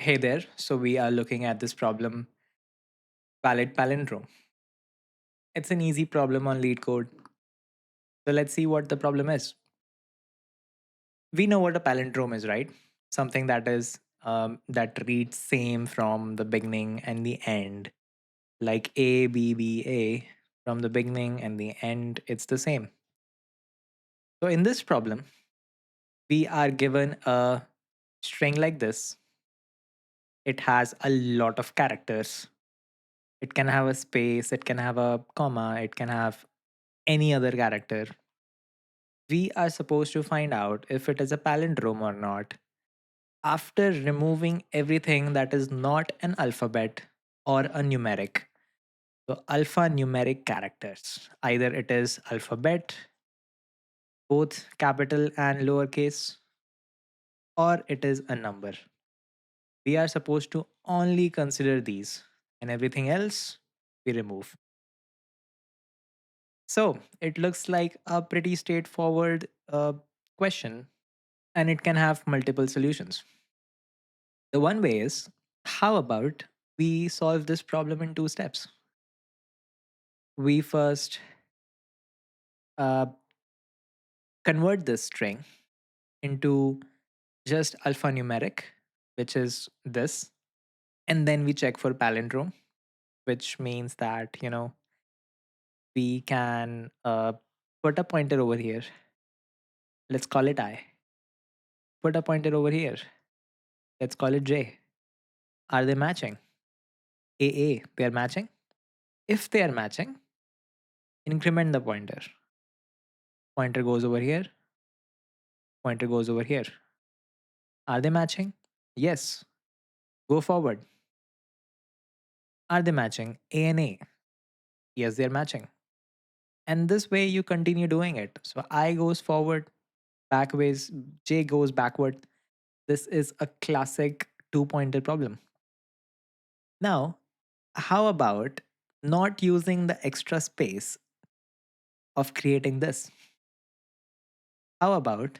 Hey there. So we are looking at this problem, valid palindrome. It's an easy problem on LeetCode. So let's see what the problem is. We know what a palindrome is, right? Something that reads same from the beginning and the end, like A B B A. From the beginning and the end, it's the same. So in this problem, we are given a string like this. It has a lot of characters. It can have a space. It can have a comma. It can have any other character. We are supposed to find out if it is a palindrome or not after removing everything that is not an alphabet or a numeric. So, alphanumeric characters. Either it is alphabet, both capital and lowercase, or it is a number. We are supposed to only consider these, and everything else we remove. So, it looks like a pretty straightforward question, and it can have multiple solutions. The one way is, how about we solve this problem in two steps? We first uh, convert this string into just alphanumeric, which is this, and then we check for palindrome, which means that, we can put a pointer over here. Let's call it I. Put a pointer over here. Let's call it J. Are they matching? AA, they are matching. If they are matching, increment the pointer. Pointer goes over here, pointer goes over here. Are they matching? Yes. Go forward. Are they matching? A and A. Yes, they're matching. And this way you continue doing it. So I goes forward, backways, J goes backward. This is a classic two-pointer problem. Now, how about not using the extra space of creating this? How about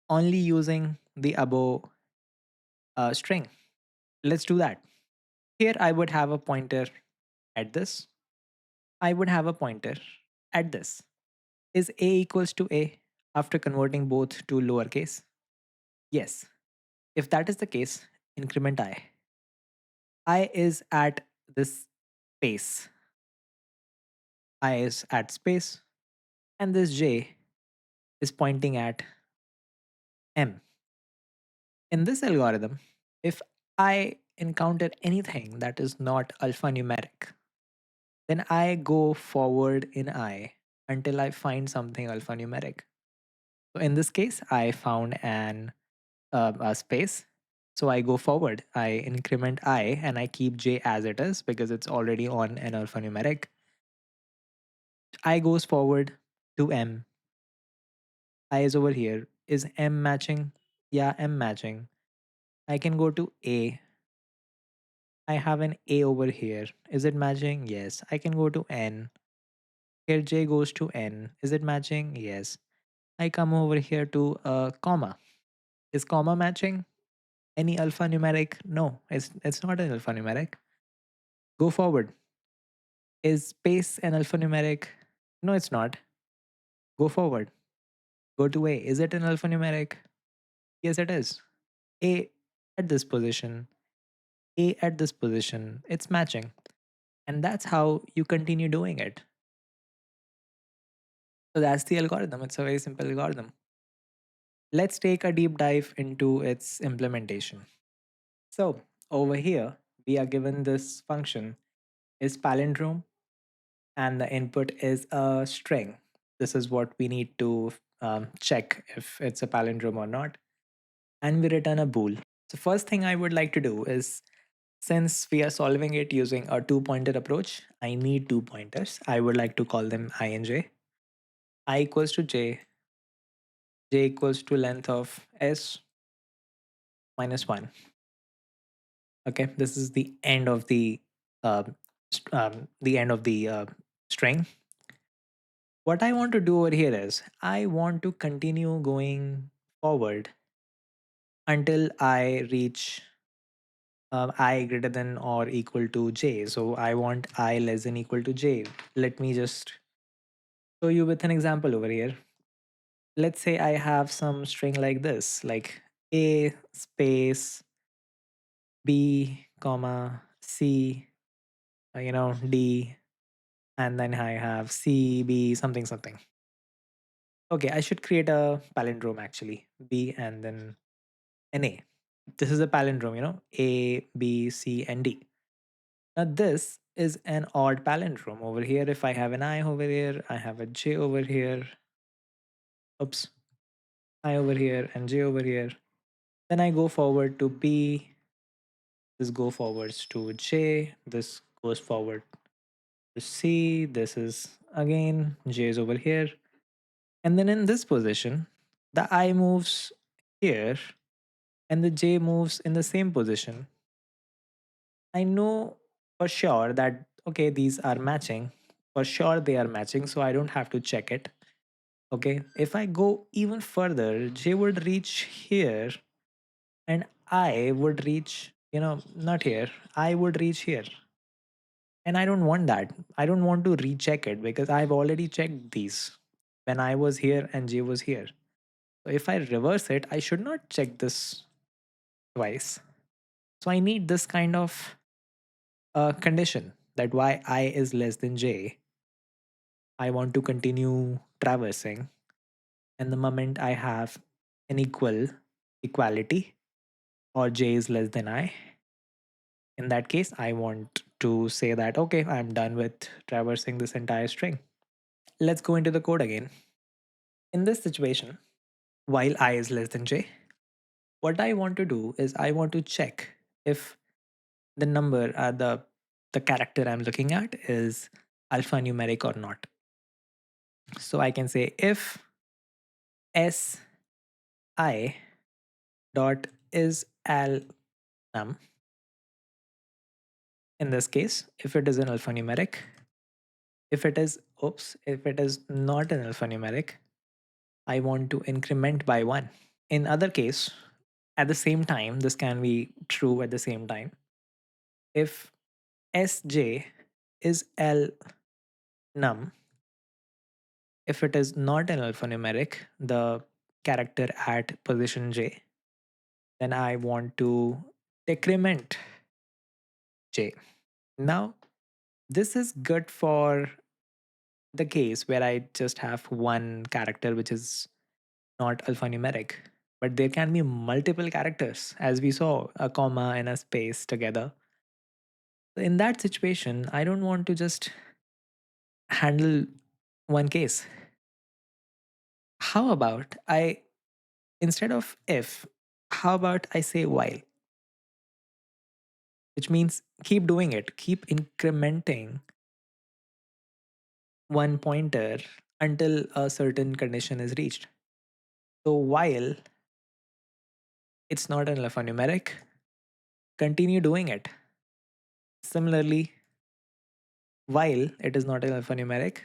only using the above string? Let's do that. Here I would have a pointer at this. I would have a pointer at this. Is A equals to A after converting both to lowercase? Yes. If that is the case, increment I. I is at this space. I is at space. And this J is pointing at M. In this algorithm, if I encounter anything that is not alphanumeric, then I go forward in I until I find something alphanumeric. So in this case, I found a space. So I go forward, I increment I and I keep J as it is because it's already on an alphanumeric. I goes forward to M. I is over here. Is M matching? Yeah, M matching. I can go to A. I have an A over here. Is it matching? Yes. I can go to N. Here J goes to N. Is it matching? Yes. I come over here to a comma. Is comma matching? Any alphanumeric? No, it's not an alphanumeric. Go forward. Is space an alphanumeric? No, it's not. Go forward. Go to A. Is it an alphanumeric? Yes, it is. A at this position, A at this position. It's matching. And that's how you continue doing it. So that's the algorithm. It's a very simple algorithm. Let's take a deep dive into its implementation. So over here, we are given this function is palindrome and the input is a string. This is what we need to check if it's a palindrome or not. And we return a bool. So first thing I would like to do is, since we are solving it using a two-pointer approach, I need two pointers. I would like to call them I and J. I equals to J, J equals to length of S minus 1. Okay, this is uh, the end of the string. What I want to do over here is I want to continue going forward until I reach I greater than or equal to j. So I want I less than equal to j. Let me just show you with an example over here. Let's say I have some string like this, like a space b comma c, d, and then I have c b something something. Okay, I should create a palindrome actually. B and then an A. This is a palindrome, A, B, C, and D. Now, this is an odd palindrome. Over here, if I have an I over here, I have a J over here. Oops. I over here and J over here. Then I go forward to B. This go forwards to J. This goes forward to C. This is again J is over here. And then in this position, the I moves here and the J moves in the same position. I know for sure that, okay, these are matching. For sure they are matching, so I don't have to check it. Okay, if I go even further, J would reach here and I would reach, not here, I would reach here. And I don't want that. I don't want to recheck it because I've already checked these when I was here and J was here. So if I reverse it, I should not check this twice. So I need this kind of condition that y I is less than j. I want to continue traversing, and the moment I have an equality or j is less than I, in that case, I want to say that okay, I'm done with traversing this entire string. Let's go into the code again. In this situation, while I is less than j, what I want to do is I want to check if the number, the character I'm looking at is alphanumeric or not. So I can say if si dot is al num. In this case, if it is an alphanumeric, if it is not an alphanumeric, I want to increment by 1. In other case, at the same time, this can be true at the same time. If sj is l num, if it is not an alphanumeric, the character at position j, then I want to decrement j. Now, this is good for the case where I just have one character which is not alphanumeric, but there can be multiple characters, as we saw, a comma and a space together. In that situation, I don't want to just handle one case. How about instead of if, how about I say while, which means keep doing it, keep incrementing one pointer until a certain condition is reached. So while it's not an alphanumeric, continue doing it. Similarly, while it is not an alphanumeric,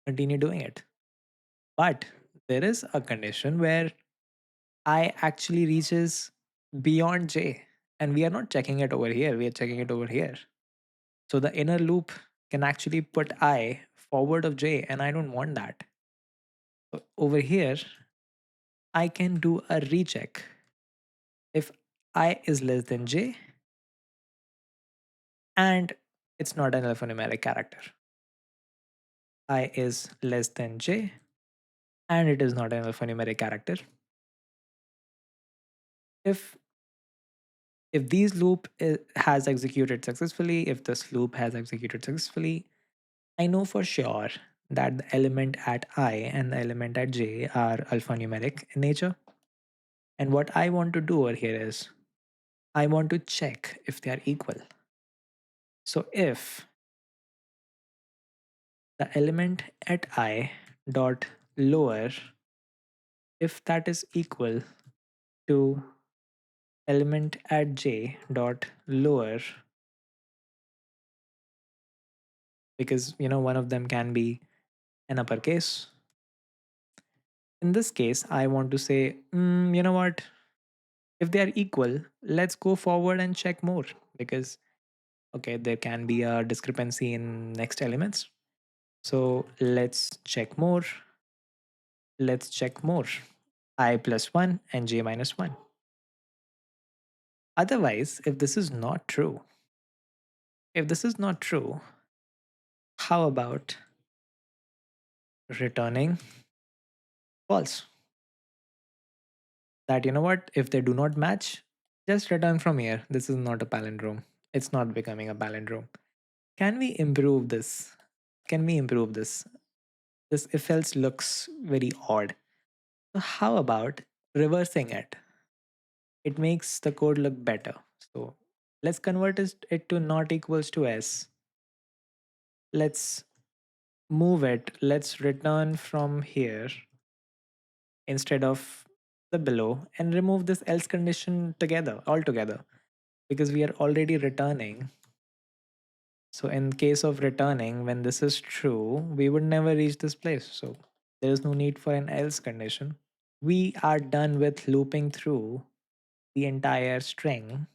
continue doing it. But there is a condition where I actually reaches beyond j, and we are not checking it over here, we are checking it over here. So the inner loop can actually put I forward of j, and I don't want that. So over here, I can do a recheck. If I is less than j and it's not an alphanumeric character, I is less than j and it is not an alphanumeric character. If these loop has executed successfully, if this loop has executed successfully, I know for sure that the element at I and the element at j are alphanumeric in nature. And what I want to do over here is I want to check if they are equal. So if the element at I dot lower, if that is equal to element at j dot lower, because one of them can be an uppercase. In this case, I want to say, you know what? If they are equal, let's go forward and check more, because okay, there can be a discrepancy in next elements. So let's check more. Let's check more. I plus 1 and j minus 1. Otherwise, if this is not true, how about returning false? That, you know what, if they do not match, just return from here. This is not a palindrome. It's not becoming a palindrome. Can we improve this? Can we improve this? This if else looks very odd. So how about reversing it? It makes the code look better. So let's convert it to not equals to s. Let's move it. Let's return from here instead of the below, and remove this else condition together altogether, because we are already returning. So in case of returning, when this is true, we would never reach this place. So there is no need for an else condition. We are done with looping through the entire string,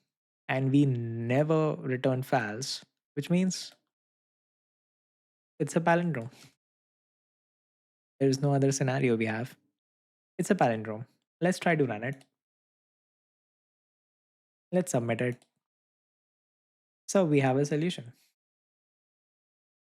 and we never return false, which means it's a palindrome. There is no other scenario we have. It's a palindrome. Let's try to run it. Let's submit it. So we have a solution.